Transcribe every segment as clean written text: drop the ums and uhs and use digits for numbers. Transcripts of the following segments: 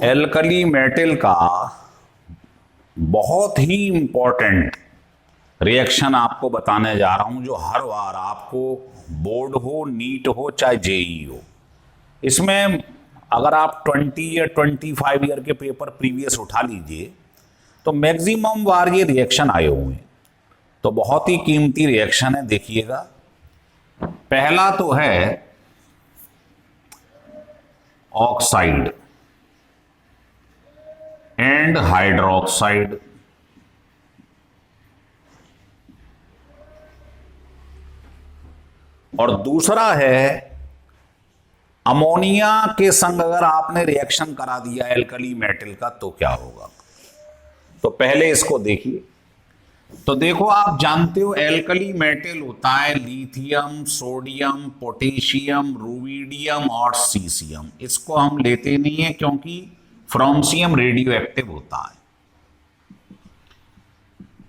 Alkali metal का बहुत ही important reaction आपको बताने जा रहा हूं, जो हर बार आपको बोर्ड हो, नीट हो, चाहे जेई हो, इसमें अगर आप 20 या 25 ईयर के पेपर प्रीवियस उठा लीजिए तो मैक्सिमम बार ये रिएक्शन आए हुए हैं। तो बहुत ही कीमती रिएक्शन है, देखिएगा। पहला तो है ऑक्साइड एंड हाइड्रोक्साइड, और दूसरा है अमोनिया के संग अगर आपने रिएक्शन करा दिया एल्कली मेटल का तो क्या होगा। तो पहले इसको देखिए। तो देखो, आप जानते हो एल्कली मेटल होता है लिथियम, सोडियम, पोटेशियम, रुबिडियम और सीसियम। इसको हम लेते नहीं है क्योंकि फ्रोंसियम रेडियो एक्टिव होता है,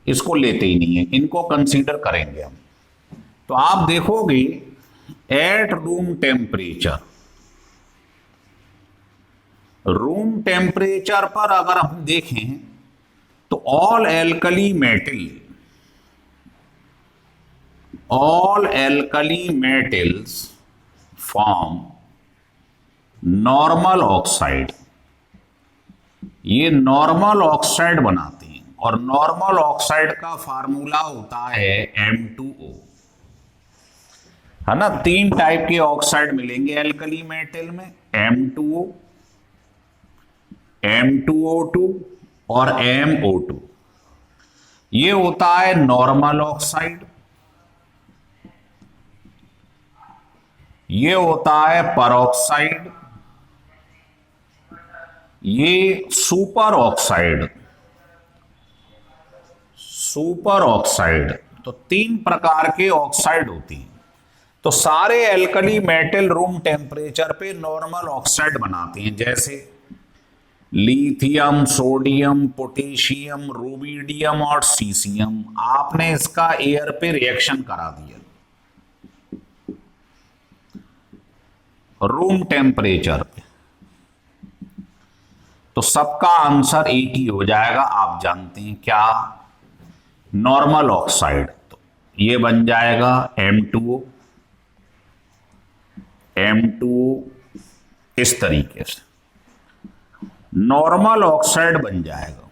इसको लेते ही नहीं है, इनको कंसीडर करेंगे हम। तो आप देखोगे एट रूम टेम्परेचर पर अगर हम देखें तो all alkali metals form normal oxide. ये नॉर्मल ऑक्साइड बनाते हैं और नॉर्मल ऑक्साइड का फार्मूला होता है M2O, है ना। 3 टाइप के ऑक्साइड मिलेंगे एल्कली मेटल में, M2O, M2O2 और MO2। ये होता है नॉर्मल ऑक्साइड, ये होता है परऑक्साइड, ये सुपर ऑक्साइड। तो 3 प्रकार के ऑक्साइड होती हैं। तो सारे एल्कली मेटल रूम टेम्परेचर पे नॉर्मल ऑक्साइड बनाते हैं, जैसे लिथियम, सोडियम, पोटेशियम, रुबिडियम और सीसियम। आपने इसका एयर पे रिएक्शन करा दिया रूम टेम्परेचर पे, तो सबका आंसर एक ही हो जाएगा। आप जानते हैं क्या, नॉर्मल ऑक्साइड। तो ये बन जाएगा M2O इस तरीके से नॉर्मल ऑक्साइड बन जाएगा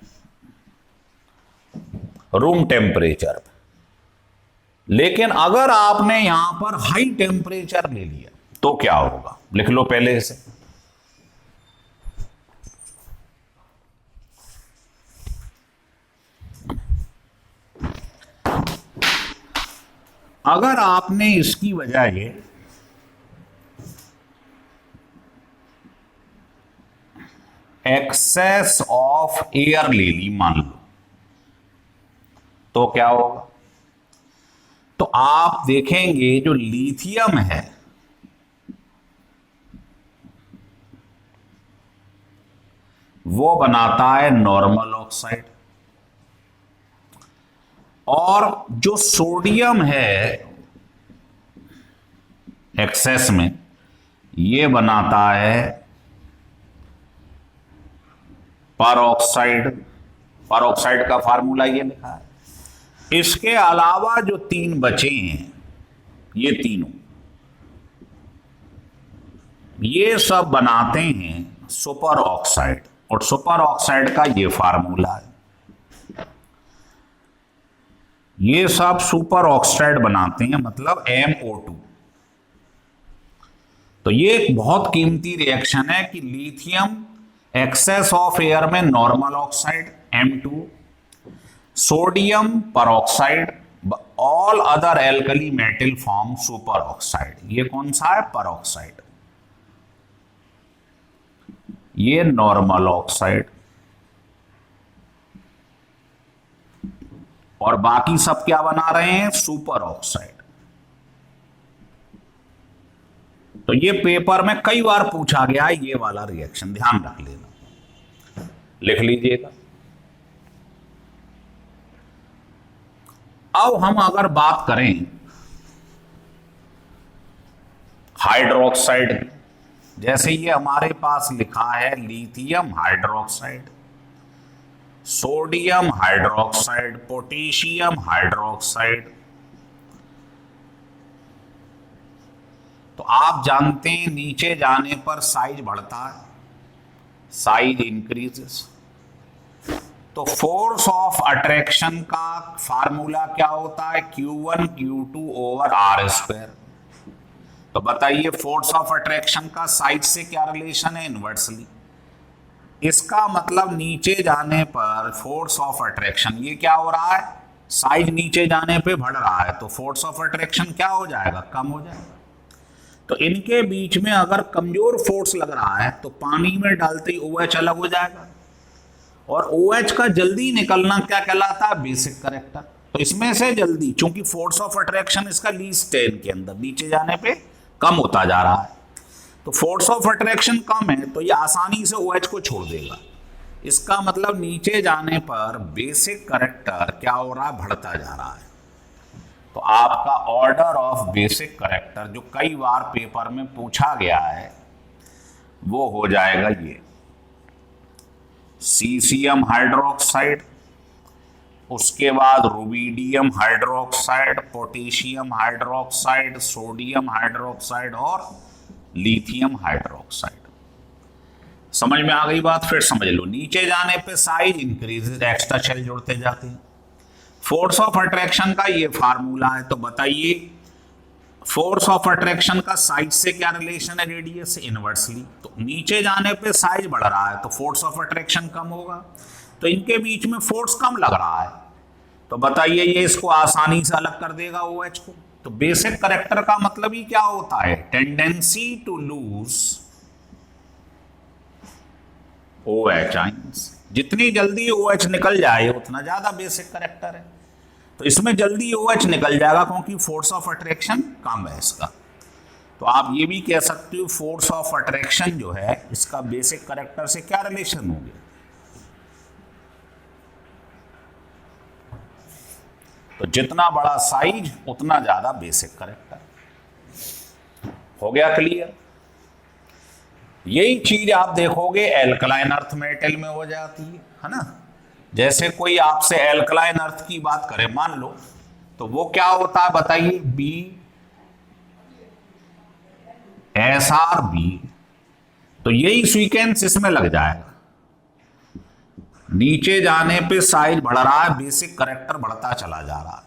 रूम टेम्परेचर पे। लेकिन अगर आपने यहां पर हाई टेम्परेचर ले लिया तो क्या होगा, लिख लो पहले से। अगर आपने इसकी बजाय एक्सेस ऑफ एयर ले ली, मान लो, तो क्या होगा। तो आप देखेंगे जो लिथियम है वो बनाता है नॉर्मल ऑक्साइड, और जो सोडियम है एक्सेस में ये बनाता है परऑक्साइड। परऑक्साइड का फार्मूला ये लिखा है। इसके अलावा जो 3 बचे हैं, ये तीनों, ये सब बनाते हैं सुपर ऑक्साइड, और सुपर ऑक्साइड का ये फार्मूला है। ये सब सुपर ऑक्साइड बनाते हैं, मतलब MO2। तो ये एक बहुत कीमती रिएक्शन है कि लिथियम एक्सेस ऑफ एयर में normal oxide M2, sodium peroxide, all other alkali metal form super oxide. ये कौन सा है, परऑक्साइड। ये नॉर्मल ऑक्साइड, और बाकी सब क्या बना रहे हैं, सुपर ऑक्साइड। तो ये पेपर में कई बार पूछा गया है, ये वाला रिएक्शन ध्यान रख लेना, लिख लीजिएगा। अब हम अगर बात करें हाइड्रोक्साइड की, जैसे ये हमारे पास लिखा है lithium hydroxide, sodium hydroxide, potassium hydroxide. तो आप जानते हैं नीचे जाने पर साइज बढ़ता है, साइज इंक्रीजेस। तो फोर्स ऑफ अट्रैक्शन का फार्मूला क्या होता है? Q1 Q2 over R square. तो बताइए फोर्स ऑफ अट्रैक्शन का साइज से क्या रिलेशन है? इनवर्सली। इसका मतलब नीचे जाने पर फोर्स ऑफ अट्रैक्शन ये क्या हो रहा है? साइज नीचे जाने पे बढ़ रहा है, तो फोर्स ऑफ अट्रैक्शन क्या हो जाएगा? कम हो जाएगा। तो इनके बीच में अगर कमजोर फोर्स लग रहा है तो पानी में डालते ही OH अलग हो जाएगा, और OH का जल्दी निकलना क्या कहलाता है? Basic character. तो इसमें से जल्दी, चूंकि फोर्स ऑफ अट्रैक्शन इसका लीस्ट है, इनके अंदर नीचे जाने पे कम होता जा रहा है, तो फोर्स ऑफ अट्रैक्शन कम है तो ये आसानी से OH को छोड़ देगा। इसका मतलब नीचे जाने पर बेसिक करेक्टर क्या हो रहा है? बढ़ता जा रहा है। तो आपका ऑर्डर ऑफ बेसिक करेक्टर जो कई बार पेपर में पूछा गया है वो हो जाएगा ये सीसियम हाइड्रोक्साइड, उसके बाद rubidium hydroxide, potassium hydroxide, sodium hydroxide और लिथियम हाइड्रोक्साइड। समझ में आ गई बात? फिर समझ लो, नीचे जाने पे साइज इंक्रीज, एक्स्ट्रा शेल जुड़ते जाते हैं। फोर्स ऑफ अट्रैक्शन का ये फार्मूला है। तो बताइए फोर्स ऑफ अट्रैक्शन का साइज से क्या रिलेशन है? रेडियस से इनवर्सली। तो नीचे जाने पे साइज बढ़ रहा है तो फोर्स ऑफ अट्रैक्शन कम होगा, तो इनके बीच में फोर्स कम लग रहा है, तो बताइए ये इसको आसानी से अलग कर देगा OH को। तो बेसिक करेक्टर का मतलब ही क्या होता है? Tendency to lose OH ions. जितनी जल्दी OH निकल जाए उतना ज्यादा बेसिक करेक्टर है। तो इसमें जल्दी OH निकल जाएगा क्योंकि फोर्स ऑफ अट्रैक्शन कम है इसका। तो आप ये भी कह सकते हो फोर्स ऑफ अट्रैक्शन जो है इसका बेसिक करेक्टर से क्या रिलेशन हो गया? तो जितना बड़ा साइज उतना ज्यादा बेसिक करेक्टर। हो गया क्लियर? यही चीज आप देखोगे एल्कलाइन अर्थ मेटल में हो जाती है ना। जैसे कोई आपसे एल्कलाइन अर्थ की बात करे मान लो, तो वो क्या होता है बताइए? BSRB। तो यही सीक्वेंस इसमें लग जाएगा। नीचे जाने पे साइज बढ़ रहा है, बेसिक करेक्टर बढ़ता चला जा रहा है।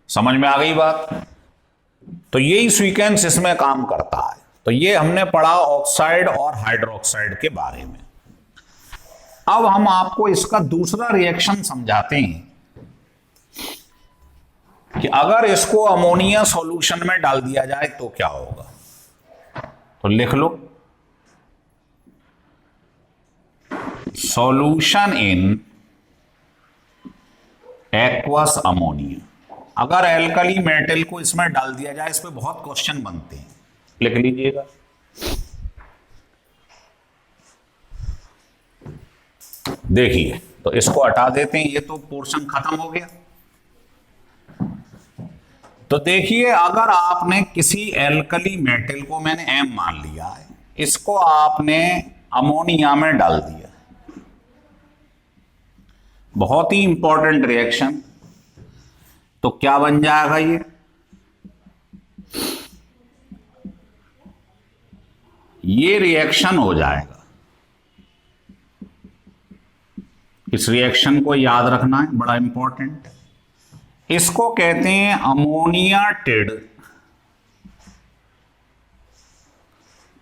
समझ में आ गई बात? तो यही सीक्वेंस इसमें काम करता है। तो ये हमने पढ़ा ऑक्साइड और हाइड्रोक्साइड के बारे में। अब हम आपको इसका दूसरा रिएक्शन समझाते हैं कि अगर इसको अमोनिया सॉल्यूशन में डाल दिया जाए तो क्या होगा। तो लिख लो, सॉल्यूशन इन एक्वस अमोनिया। अगर एल्कली मेटल को इसमें डाल दिया जाए, इस पे बहुत क्वेश्चन बनते हैं, लिख लीजिएगा। देखिए, तो इसको हटा देते हैं, ये तो पोर्शन खत्म हो गया। तो देखिए, अगर आपने किसी एल्कली मेटल को, मैंने M मान लिया है, इसको आपने अमोनिया में डाल दिया, बहुत ही इंपॉर्टेंट रिएक्शन। तो क्या बन जाएगा? ये रिएक्शन हो जाएगा। इस रिएक्शन को याद रखना है, बड़ा इंपॉर्टेंट। इसको कहते हैं अमोनिया टिड।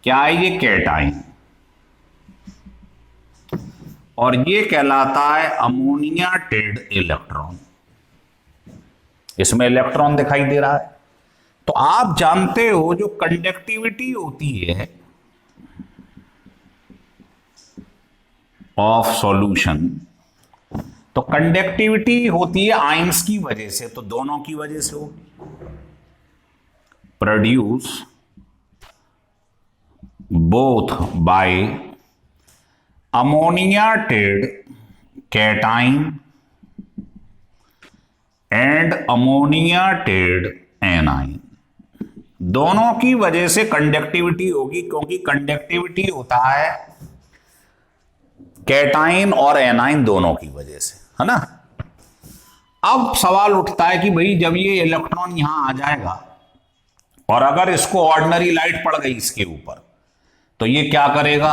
क्या है ये? कैटाइन। और ये कहलाता है अमोनिया टिड इलेक्ट्रॉन। इसमें इलेक्ट्रॉन दिखाई दे रहा है। तो आप जानते हो जो कंडक्टिविटी होती है ऑफ सॉल्यूशन, तो कंडक्टिविटी होती है आयंस की वजह से, तो दोनों की वजह से होगी। Produce both by ammoniated cation and ammoniated anion, दोनों की वजह से कंडक्टिविटी होगी, क्योंकि कंडक्टिविटी होता है कैटाइन और एनाइन दोनों की वजह से, है ना। अब सवाल उठता है कि भाई जब ये इलेक्ट्रॉन यहां आ जाएगा और अगर इसको ऑर्डिनरी लाइट पड़ गई इसके ऊपर, तो ये क्या करेगा?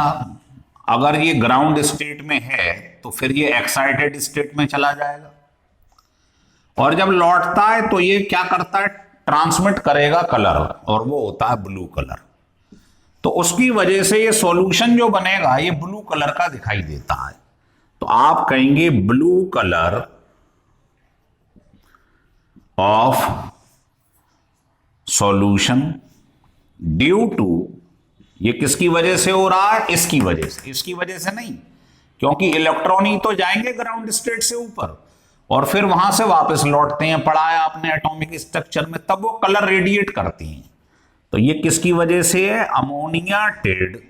अगर ये ग्राउंड स्टेट में है तो फिर ये एक्साइटेड स्टेट में चला जाएगा, और जब लौटता है तो ये क्या करता है? ट्रांसमिट करेगा कलर, और वो होता है ब्लू कलर। तो उसकी वजह से ये सॉल्यूशन जो बनेगा ये ब्लू कलर का दिखाई देता है। तो आप कहेंगे blue colour of solution due to, ये किसकी वजह से हो रहा है? इसकी वजह से। इसकी वजह से नहीं, क्योंकि इलेक्ट्रॉन ही तो जाएंगे ग्राउंड स्टेट से ऊपर और फिर वहां से वापस लौटते हैं, पढ़ा है आपने एटॉमिक स्ट्रक्चर में, तब वो कलर रेडिएट करती हैं। तो ये किसकी वजह से है? अमोनियाटेड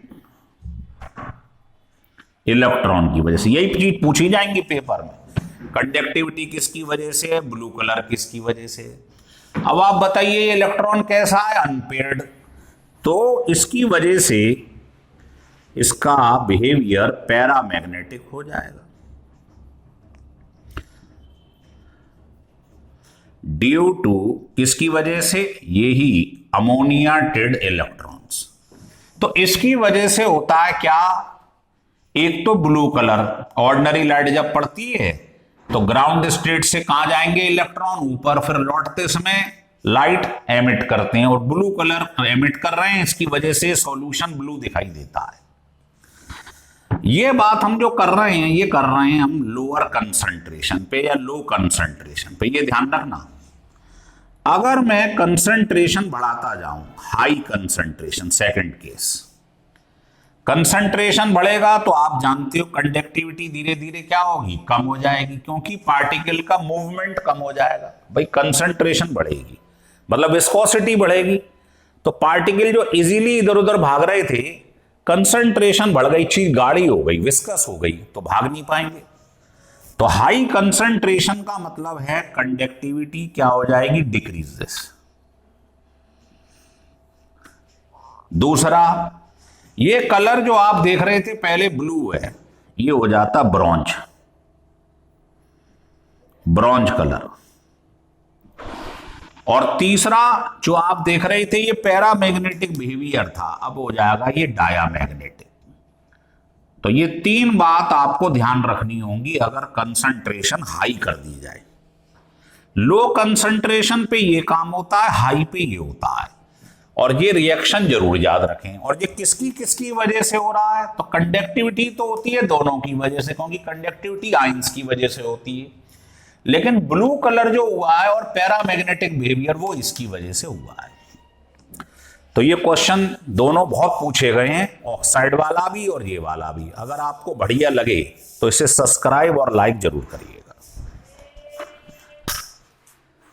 इलेक्ट्रॉन की वजह से। यही चीज पूछी जाएंगी पेपर में। कंडक्टिविटी किसकी वजह से है? ब्लू कलर किसकी वजह से? अब आप बताइए इलेक्ट्रॉन कैसा है? अनपेयर्ड। तो इसकी वजह से इसका बिहेवियर पैरामैग्नेटिक हो जाएगा। ड्यू टू किसकी वजह से? यही अमोनियाटेड इलेक्ट्रॉन्स। तो इसकी वजह से होता है क्या? एक तो ब्लू कलर, ऑर्डिनरी लाइट जब पड़ती है तो ग्राउंड स्टेट से कहां जाएंगे इलेक्ट्रॉन? ऊपर, फिर लौटते समय लाइट एमिट करते हैं और ब्लू कलर एमिट कर रहे हैं, इसकी वजह से सॉल्यूशन ब्लू दिखाई देता है। ये बात हम जो कर रहे हैं, ये कर रहे हैं हम लोअर कंसंट्रेशन पे या लो कंसंट्रेशन पे। ये ध्यान रखना, अगर मैं कंसंट्रेशन बढ़ाता जाऊं, high concentration, second case, concentration बढ़ेगा तो आप जानते हो कंडक्टिविटी धीरे धीरे क्या होगी? कम हो जाएगी, क्योंकि पार्टिकल का मूवमेंट कम हो जाएगा। भाई कंसंट्रेशन बढ़ेगी मतलब विस्कोसिटी बढ़ेगी, तो पार्टिकल जो इजीली इधर उधर भाग रहे थे, कंसंट्रेशन बढ़ गई, चीज गाढ़ी हो गई, विस्कस हो गई, तो भाग नहीं पाएंगे। तो हाई कंसंट्रेशन का मतलब है कंडक्टिविटी क्या हो जाएगी? डिक्रीजेस। दूसरा, ये कलर जो आप देख रहे थे पहले ब्लू है, ये हो जाता ब्रॉन्ज, ब्रॉन्ज कलर। और तीसरा जो आप देख रहे थे ये पैरामैग्नेटिक बिहेवियर था, अब हो जाएगा ये डायामैग्नेटिक। तो ये तीन बात आपको ध्यान रखनी होगी अगर कंसंट्रेशन हाई कर दी जाए। लो कंसंट्रेशन पे ये काम होता है, हाई पे ये होता है। और ये रिएक्शन जरूर याद रखें। और ये किसकी किसकी वजह से हो रहा है? तो कंडक्टिविटी तो होती है दोनों की वजह से, क्योंकि कंडक्टिविटी आयंस की वजह से होती है, लेकिन ब्लू कलर जो हुआ है और पैरामैग्नेटिक बिहेवियर वो इसकी वजह से हुआ है। तो ये क्वेश्चन दोनों बहुत पूछे गए हैं, ऑक्साइड वाला भी और ये वाला भी। अगर आपको बढ़िया लगे तो इसे सब्सक्राइब और लाइक जरूर करिए।